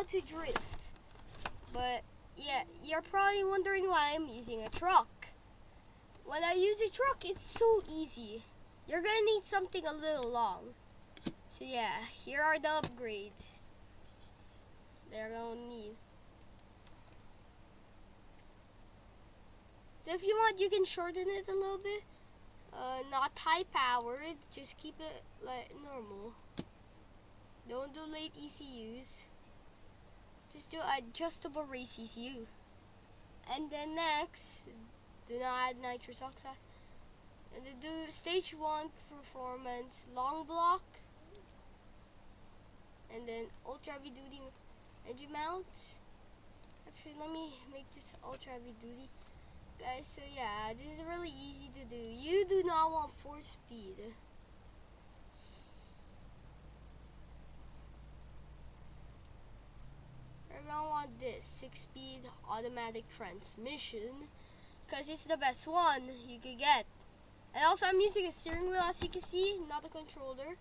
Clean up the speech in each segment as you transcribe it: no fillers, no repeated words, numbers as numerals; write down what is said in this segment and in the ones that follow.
to drift. But yeah, you're probably wondering why I'm using a truck. When I use a truck, it's so easy. You're gonna need something a little long. So yeah, here are the upgrades they're gonna need. So if you want, you can shorten it a little bit. Not high powered, just keep it like normal. Don't do late ECUs. Just do adjustable race ECU. And then next, do not add nitrous oxide. And then do stage 1 performance long block. And then ultra heavy duty engine mount. Actually, let me make this ultra heavy duty. Guys, so yeah, this is really easy to do. You do not want 4-speed. You're gonna want this 6-speed automatic transmission, because it's the best one you could get. And also I'm using a steering wheel, as you can see, not a controller.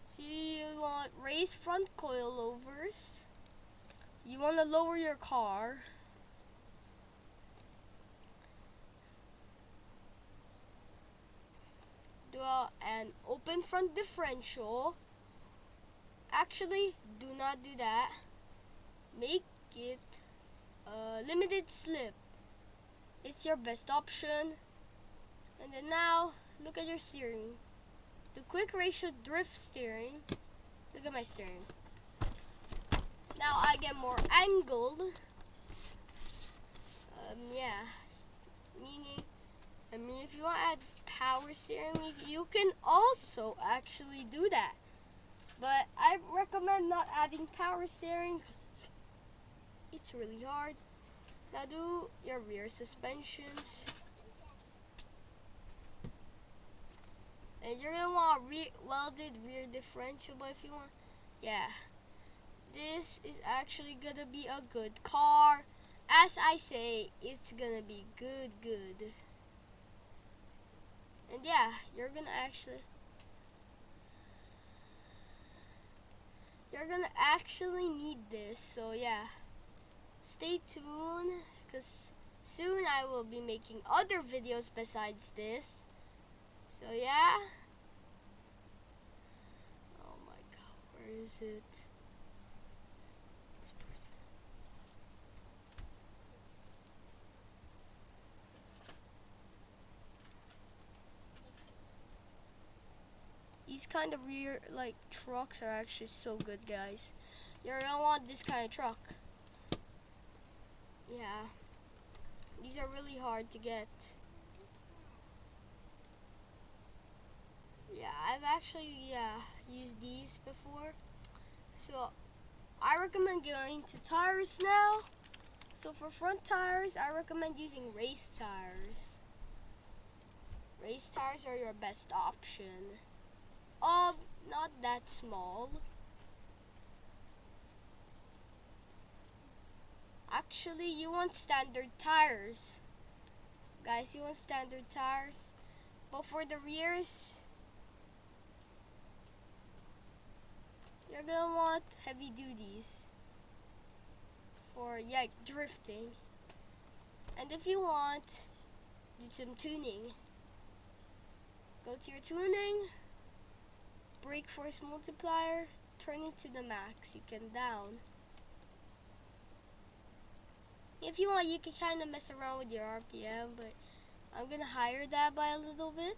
So you want raised front coilovers. You want to lower your car. Do an open front differential. Actually, do not do that. Make it limited slip. It's your best option. And then now, look at your steering. The quick ratio drift steering. Look at my steering. Now I get more angled. Yeah. I mean, if you want to add power steering, you can also actually do that. But I recommend not adding power steering because it's really hard. Now do your rear suspensions. And you're gonna want welded rear differential, but if you want, yeah, this is actually gonna be a good car. As I say, it's gonna be good. And yeah, you're gonna actually need this. So yeah, stay tuned, because soon I will be making other videos besides this. So yeah. Oh my god, where is it? These kind of rear trucks are actually so good, guys. You're gonna want this kind of truck. Yeah. These are really hard to get. Yeah, I've actually used these before. So I recommend going to tires now. So for front tires, I recommend using race tires. Race tires are your best option. Not that small. Actually, you want standard tires. Guys, you want standard tires. But for the rears, you're gonna want heavy duties for drifting. And if you want, do some tuning. Go to your tuning, brake force multiplier, turn it to the max. You can down. If you want, you can kind of mess around with your RPM, but I'm gonna higher that by a little bit.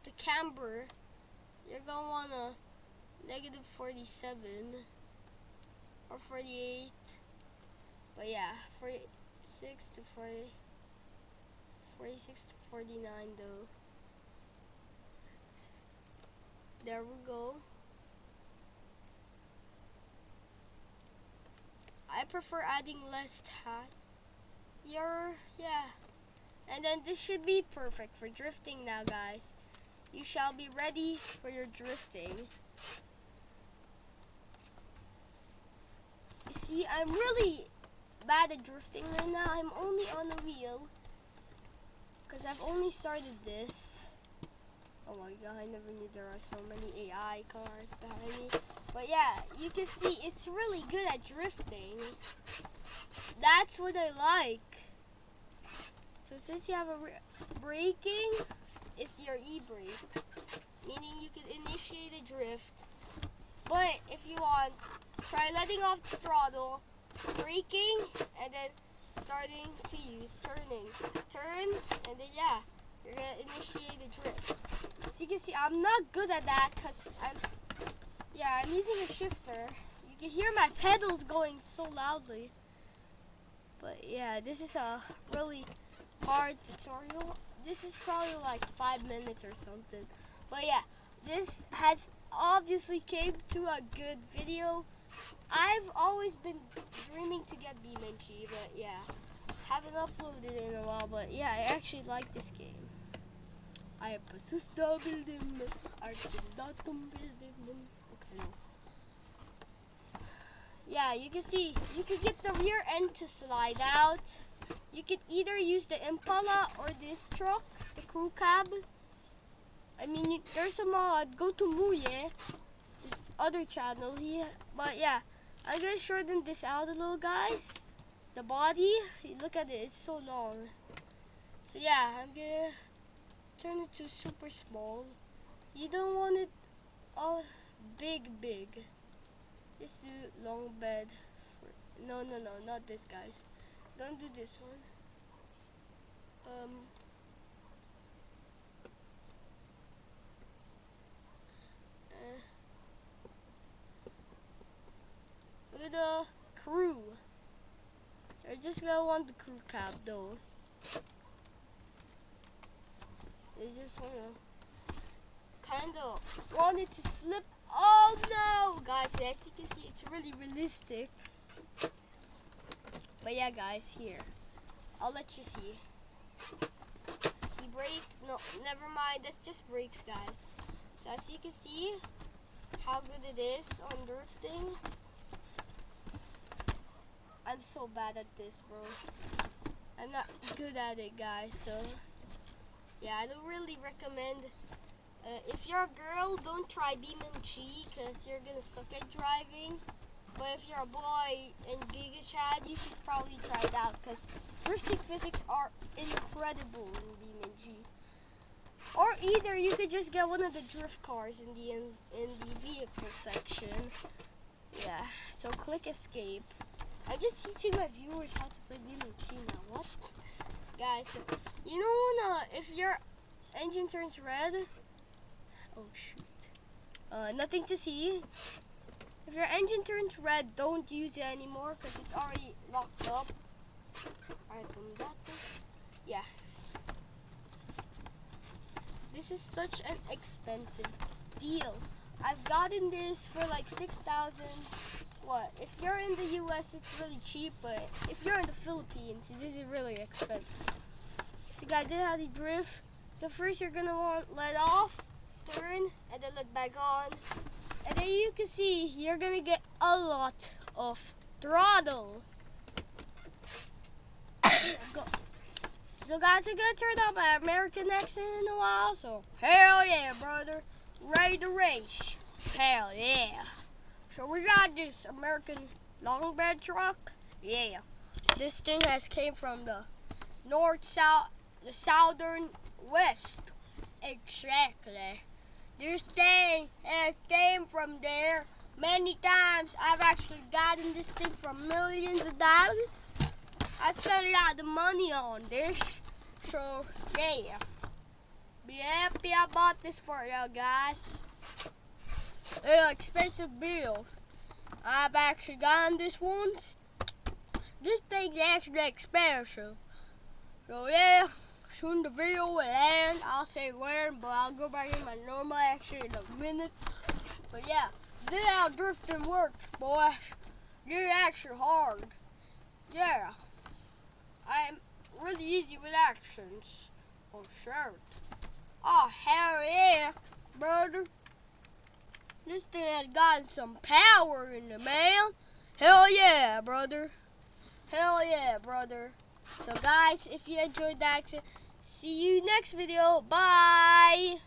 The camber, you're gonna want a negative 47 or 48, but yeah, 46 to 49 though. There we go. I prefer adding less tire. And then this should be perfect for drifting now, guys. You shall be ready for your drifting. You see, I'm really bad at drifting right now. I'm only on the wheel because I've only started this. Oh my god, I never knew there are so many AI cars behind me. But yeah, you can see it's really good at drifting. That's what I like. So since you have a braking, it's your e-brake, meaning you can initiate a drift. But if you want, try letting off the throttle, braking, and then starting to use turning. Turn, and then yeah, you're gonna initiate a drift. So you can see I'm not good at that because I'm using a shifter. You can hear my pedals going so loudly. But yeah, this is a really hard tutorial. This is probably like 5 minutes or something. But yeah, this has obviously came to a good video. I've always been dreaming to get beamng, but yeah, haven't uploaded in a while. But yeah, I actually like this game. I bildim. Okay, no. Yeah, you can see, you can get the rear end to slide out. You can either use the Impala or this truck, the crew cab. I mean, there's a mod, go to Muye, other channel here. But yeah, I'm gonna shorten this out a little, guys. The body, look at it, it's so long. So yeah, I'm gonna turn it to super small. You don't want it all big. Just do long bed. No, not this, guys. Don't do this one. Look at the crew. I just gonna want the crew cab though. They just wanna kind of want it to slip. Oh no, guys! As you can see, it's really realistic. But yeah, guys, here I'll let you see. The brake. No, never mind. That's just brakes, guys. So as you can see, how good it is on drifting. I'm so bad at this, bro. I'm not good at it, guys. So yeah, I don't really recommend. If you're a girl, don't try beamng because you're gonna suck at driving. But if you're a boy in Giga Chad, you should probably try it out because drifting physics are incredible in beamng. Or either you could just get one of the drift cars in the vehicle section. Yeah. So click escape. I'm just teaching my viewers how to play beamng now. What? Guys, you know when if your engine turns red. Oh shoot. Nothing to see. If your engine turns red, don't use it anymore because it's already locked up. Alright, done that thing. Yeah. This is such an expensive deal. I've gotten this for like 6,000. What? If you're in the US, it's really cheap, but if you're in the Philippines, this is really expensive. So guys, this is how they drift. So first you're gonna want let off, turn, and then let back on. And then you can see you're gonna get a lot of throttle. Go. So guys, I'm gonna turn on my American accent in a while. So hell yeah, brother, ready to race. Hell yeah. So we got this American long bed truck. Yeah. This thing came from the the southern west. Exactly. This thing came from there many times. I've actually gotten this thing for millions of dollars. I spent a lot of money on this. So yeah. Be happy I bought this for you guys. They're expensive bills. I've actually gotten this once. This thing's actually expensive. So yeah, soon the video will end. I'll say when, but I'll go back in my normal action in a minute. But yeah, this is how drifting works, boys. This is actually hard. Yeah, I'm really easy with actions. Oh sure. Oh hell yeah, brother. This thing has got some power in it, man. Hell yeah, brother. Hell yeah, brother. So guys, if you enjoyed that, see you next video. Bye.